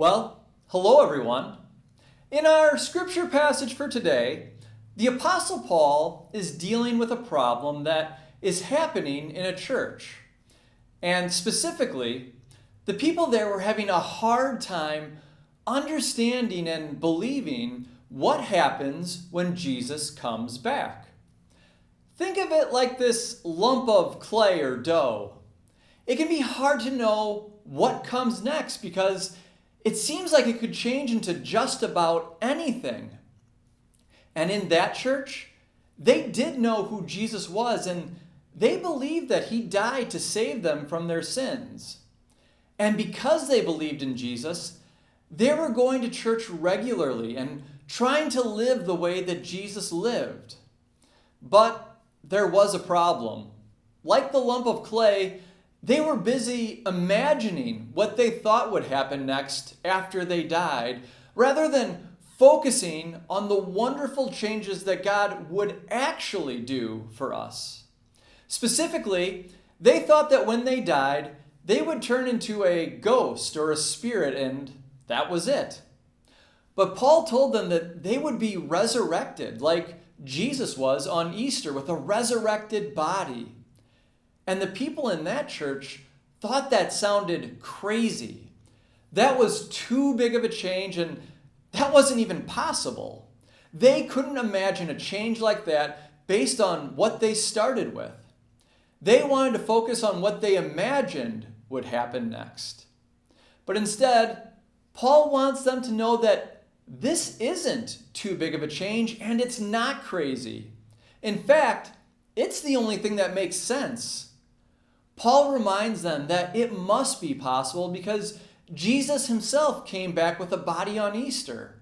Well, hello everyone. In our scripture passage for today, the Apostle Paul is dealing with a problem that is happening in a church. And specifically, the people there were having a hard time understanding and believing what happens when Jesus comes back. Think of it like this lump of clay or dough. It can be hard to know what comes next because it seems like it could change into just about anything. And in that church, they did know who Jesus was, and they believed that he died to save them from their sins. And because they believed in Jesus, they were going to church regularly and trying to live the way that Jesus lived. But there was a problem. Like the lump of clay, they were busy imagining what they thought would happen next after they died, rather than focusing on the wonderful changes that God would actually do for us. Specifically, they thought that when they died, they would turn into a ghost or a spirit, and that was it. But Paul told them that they would be resurrected, like Jesus was on Easter with a resurrected body. And the people in that church thought that sounded crazy. That was too big of a change, and that wasn't even possible. They couldn't imagine a change like that based on what they started with. They wanted to focus on what they imagined would happen next. But instead, Paul wants them to know that this isn't too big of a change, and it's not crazy. In fact, it's the only thing that makes sense. Paul reminds them that it must be possible because Jesus himself came back with a body on Easter.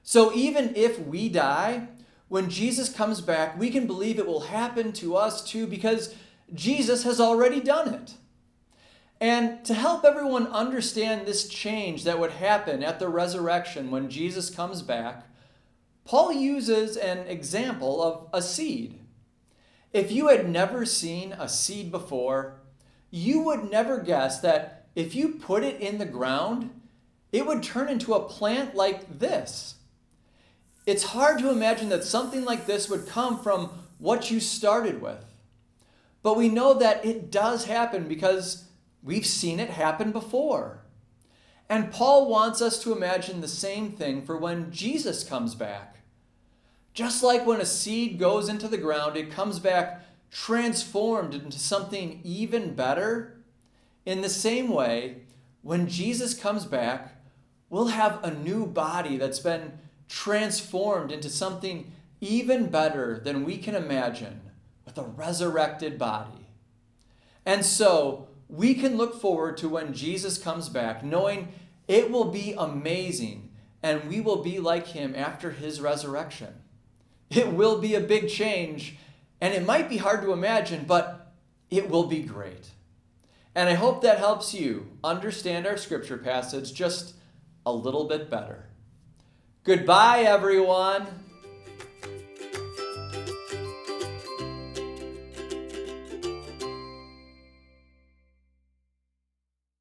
So even if we die, when Jesus comes back, we can believe it will happen to us too because Jesus has already done it. And to help everyone understand this change that would happen at the resurrection when Jesus comes back, Paul uses an example of a seed. If you had never seen a seed before, you would never guess that if you put it in the ground, it would turn into a plant like this. It's hard to imagine that something like this would come from what you started with. But we know that it does happen because we've seen it happen before. And Paul wants us to imagine the same thing for when Jesus comes back. Just like when a seed goes into the ground, it comes back transformed into something even better. In the same way, when Jesus comes back, we'll have a new body that's been transformed into something even better than we can imagine, with a resurrected body. And so, we can look forward to when Jesus comes back, knowing it will be amazing, and we will be like him after his resurrection. It will be a big change, and it might be hard to imagine, but it will be great. And I hope that helps you understand our scripture passage just a little bit better. Goodbye, everyone.